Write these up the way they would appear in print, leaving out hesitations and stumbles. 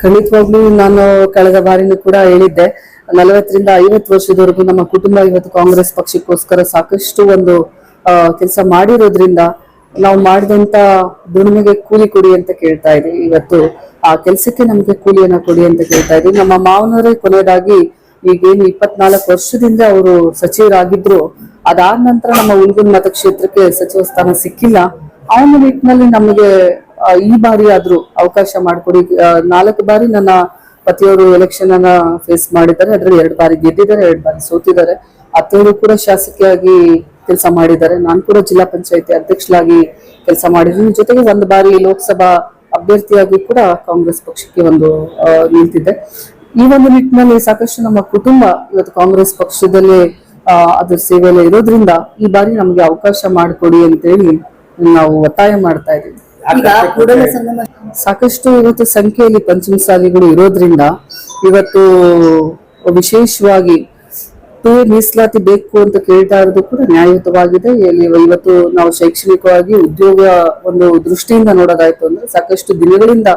ಖಂಡಿತವಾಗ್ಲೂ ನಾನು ಕಳೆದ ಬಾರಿನೂ ಕೂಡ ಹೇಳಿದ್ದೆ, 40ರಿಂದ 50 ವರ್ಷದವರೆಗೂ ನಮ್ಮ ಕುಟುಂಬ ಇವತ್ತು ಕಾಂಗ್ರೆಸ್ ಪಕ್ಷಕ್ಕೋಸ್ಕರ ಸಾಕಷ್ಟು ಒಂದು ಕೆಲಸ ಮಾಡಿರೋದ್ರಿಂದ ನಾವು ಮಾಡಿದಂತ ದುಡಿಮೆಗೆ ಕೂಲಿ ಕೊಡಿ ಅಂತ ಕೇಳ್ತಾ ಇದೀವಿ. ಇವತ್ತು ಆ ಕೆಲಸಕ್ಕೆ ನಮ್ಗೆ ಕೂಲಿಯನ್ನ ಕೊಡಿ ಅಂತ ಕೇಳ್ತಾ ಇದೀವಿ. ನಮ್ಮ ಮಾವನವರೇ ಕೊನೆಯದಾಗಿ ಈಗೇನು 24 ವರ್ಷದಿಂದ ಅವರು ಸಚಿವರಾಗಿದ್ರು, ಅದಾದ ನಂತರ ನಮ್ಮ ಹುಣಗುನ್ ಮತಕ್ಷೇತ್ರಕ್ಕೆ ಸಚಿವ ಸ್ಥಾನ ಸಿಕ್ಕಿಲ್ಲ. ಆ ನಿಟ್ಟಿನಲ್ಲಿ ನಮಗೆ ಈ ಬಾರಿ ಆದ್ರೂ ಅವಕಾಶ ಮಾಡಿಕೊಡಿ. 4 ಬಾರಿ ನನ್ನ ಪತಿಯವರು ಎಲೆಕ್ಷನ್ ಅನ್ನ ಫೇಸ್ ಮಾಡಿದ್ದಾರೆ. ಅದ್ರಲ್ಲಿ 2 ಬಾರಿ ಗೆದ್ದಿದ್ದಾರೆ, 2 ಬಾರಿ ಸೋತಿದ್ದಾರೆ. ಅತ್ತೆಯವರು ಕೂಡ ಶಾಸಕಿಯಾಗಿ ಕೆಲಸ ಮಾಡಿದ್ದಾರೆ. ನಾನು ಕೂಡ ಜಿಲ್ಲಾ ಪಂಚಾಯತಿ ಅಧ್ಯಕ್ಷರಾಗಿ ಕೆಲಸ ಮಾಡಿದ್ದೀನಿ. ಜೊತೆಗೆ 1 ಬಾರಿ ಲೋಕಸಭಾ ಅಭ್ಯರ್ಥಿಯಾಗಿ ಕೂಡ ಕಾಂಗ್ರೆಸ್ ಪಕ್ಷಕ್ಕೆ ನಿಂತಿದ್ದೆ. ಈ ಒಂದು ನಿಟ್ಟಿನಲ್ಲಿ ಸಾಕಷ್ಟು ನಮ್ಮ ಕುಟುಂಬ ಇವತ್ತು ಕಾಂಗ್ರೆಸ್ ಪಕ್ಷದಲ್ಲಿ ಅದ್ರ ಸೇವೆಯಲ್ಲಿ ಇರೋದ್ರಿಂದ ಈ ಬಾರಿ ನಮ್ಗೆ ಅವಕಾಶ ಮಾಡಿಕೊಡಿ ಅಂತೇಳಿ ನಾವು ಒತ್ತಾಯ ಮಾಡ್ತಾ ಇದ್ದೀವಿ. ಸಾಕಷ್ಟು ಇವತ್ತು ಸಂಖ್ಯೆಯಲ್ಲಿ ಪಂಚಮಸಾಲಿಗಳು ಇರೋದ್ರಿಂದ ಇವತ್ತು ವಿಶೇಷವಾಗಿ ಮೀಸಲಾತಿ ಬೇಕು ಅಂತ ಕೇಳ್ತಾ ಇರೋದು ಕೂಡ ನ್ಯಾಯಯುತವಾಗಿದೆ. ಇವತ್ತು ನಾವು ಶೈಕ್ಷಣಿಕವಾಗಿ ಉದ್ಯೋಗ ಒಂದು ದೃಷ್ಟಿಯಿಂದ ನೋಡೋದಾಯ್ತು ಅಂದ್ರೆ ಸಾಕಷ್ಟು ದಿನಗಳಿಂದ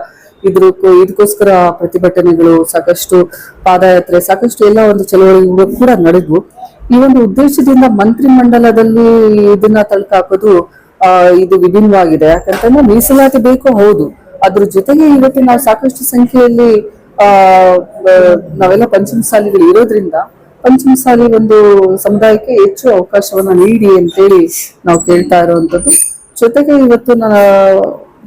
ಇದಕ್ಕೋಸ್ಕರ ಪ್ರತಿಭಟನೆಗಳು, ಸಾಕಷ್ಟು ಪಾದಯಾತ್ರೆ, ಸಾಕಷ್ಟು ಎಲ್ಲ ಒಂದು ಚಳವಳಿಗಳು ಕೂಡ ನಡೆದ್ವು. ಈ ಒಂದು ಉದ್ದೇಶದಿಂದ ಮಂತ್ರಿ ಮಂಡಲದಲ್ಲಿ ಇದನ್ನ ತಳ್ಕಾಕೋದು ಇದು ವಿಭಿನ್ನವಾಗಿದೆ. ಯಾಕಂತಂದ್ರೆ ಮೀಸಲಾತಿ ಬೇಕು, ಹೌದು. ಅದ್ರ ಜೊತೆಗೆ ಇವತ್ತು ನಾವು ಸಾಕಷ್ಟು ಸಂಖ್ಯೆಯಲ್ಲಿ ನಾವೆಲ್ಲ ಪಂಚಮಸಾಲಿಗಳು ಇರೋದ್ರಿಂದ ಪಂಚಮಸಾಲಿ ಒಂದು ಸಮುದಾಯಕ್ಕೆ ಹೆಚ್ಚು ಅವಕಾಶವನ್ನ ನೀಡಿ ಅಂತೇಳಿ ನಾವು ಕೇಳ್ತಾ ಇರುವಂತದ್ದು. ಜೊತೆಗೆ ಇವತ್ತು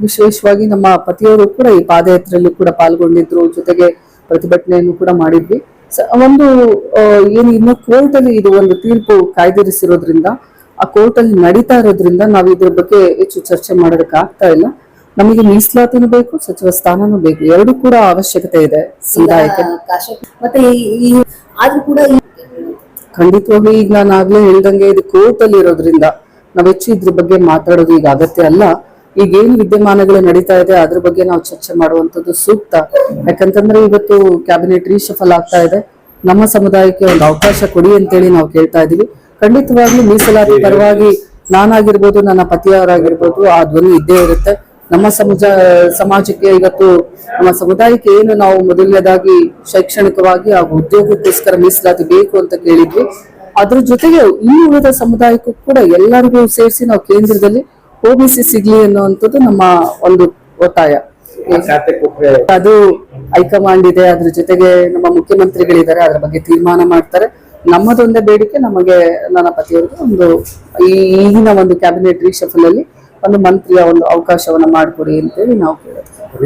ವಿಶೇಷವಾಗಿ ನಮ್ಮ ಪತಿಯವರು ಕೂಡ ಈ ಪಾದಯಾತ್ರೆಯಲ್ಲಿ ಕೂಡ ಪಾಲ್ಗೊಂಡಿದ್ರು. ಜೊತೆಗೆ ಪ್ರತಿಭಟನೆಯನ್ನು ಕೂಡ ಮಾಡಿದ್ವಿ. ಒಂದು ಇನ್ನು ಕೋರ್ಟ್ ಅಲ್ಲಿ ಇದು ಒಂದು ತೀರ್ಪು ಕಾಯ್ದಿರಿಸಿರೋದ್ರಿಂದ, ಆ ಕೋರ್ಟ್ ಅಲ್ಲಿ ನಡೀತಾ ಇರೋದ್ರಿಂದ ನಾವು ಇದ್ರ ಬಗ್ಗೆ ಹೆಚ್ಚು ಚರ್ಚೆ ಮಾಡೋದಕ್ಕೆ ಆಗ್ತಾ ಇಲ್ಲ. ನಮಗೆ ಮೀಸಲಾತಿನೂ ಬೇಕು, ಸಚಿವ ಸ್ಥಾನನೂ ಬೇಕು, ಎರಡು ಕೂಡ ಅವಶ್ಯಕತೆ ಇದೆ ಸಮುದಾಯಕ್ಕೆ. ಮತ್ತೆ ಆದ್ರೂ ಕೂಡ ಖಂಡಿತವಾಗ್ಲೂ ಈಗ ನಾನು ಆಗ್ಲೇ ಹೇಳ್ದಂಗೆ ಇದು ಕೋರ್ಟ್ ಅಲ್ಲಿ ಇರೋದ್ರಿಂದ ನಾವ್ ಹೆಚ್ಚು ಇದ್ರ ಬಗ್ಗೆ ಮಾತಾಡೋದು ಈಗ ಅಗತ್ಯ ಅಲ್ಲ. ಈಗೇನು ವಿದ್ಯಮಾನಗಳು ನಡೀತಾ ಇದೆ ಅದ್ರ ಬಗ್ಗೆ ನಾವು ಚರ್ಚೆ ಮಾಡುವಂತದ್ದು ಸೂಕ್ತ. ಯಾಕಂತಂದ್ರೆ ಇವತ್ತು ಕ್ಯಾಬಿನೆಟ್ ರೀಶಫಲ್ ಆಗ್ತಾ ಇದೆ. ನಮ್ಮ ಸಮುದಾಯಕ್ಕೆ ಒಂದು ಅವಕಾಶ ಕೊಡಿ ಅಂತೇಳಿ ನಾವು ಕೇಳ್ತಾ ಇದೀವಿ. ಖಂಡಿತವಾಗ್ಲೂ ಮೀಸಲಾತಿ ಪರವಾಗಿ ನಾನಾಗಿರ್ಬೋದು, ನನ್ನ ಪತಿಯವರಾಗಿರ್ಬೋದು ಆ ಧ್ವನಿ ಇದ್ದೇ ಇರುತ್ತೆ. ನಮ್ಮ ಸಮಾಜಕ್ಕೆ ಇವತ್ತು ನಮ್ಮ ಸಮುದಾಯಕ್ಕೆ ಏನು ನಾವು ಮೊದಲನೇದಾಗಿ ಶೈಕ್ಷಣಿಕವಾಗಿ ಹಾಗೂ ಉದ್ಯೋಗಕ್ಕೋಸ್ಕರ ಮೀಸಲಾತಿ ಬೇಕು ಅಂತ ಕೇಳಿದ್ವಿ. ಅದ್ರ ಜೊತೆಗೆ ಇನ್ನು ಉಳಿದ ಸಮುದಾಯಕ್ಕೂ ಕೂಡ ಎಲ್ಲರಿಗೂ ಸೇರಿಸಿ ನಾವು ಕೇಂದ್ರದಲ್ಲಿ OBC ಸಿಗ್ಲಿ ಅನ್ನುವಂಥದ್ದು ನಮ್ಮ ಒಂದು ಒತ್ತಾಯ. ಅದು ಹೈಕಮಾಂಡ್ ಇದೆ, ಅದ್ರ ಜೊತೆಗೆ ನಮ್ಮ ಮುಖ್ಯಮಂತ್ರಿಗಳಿದ್ದಾರೆ, ಅದರ ಬಗ್ಗೆ ತೀರ್ಮಾನ ಮಾಡ್ತಾರೆ. ನಮ್ಮದೊಂದೇ ಬೇಡಿಕೆ, ನಮಗೆ ನನ್ನ ಪತಿಯವರಿಗೆ ಈಗಿನ ಒಂದು ಕ್ಯಾಬಿನೆಟ್ ರೀಶಫಲ್ ಅಲ್ಲಿ ಒಂದು ಮಂತ್ರಿಯ ಒಂದು ಅವಕಾಶವನ್ನ ಮಾಡಿಕೊಡಿ ಅಂತೇಳಿ ನಾವು ಕೇಳೋದು.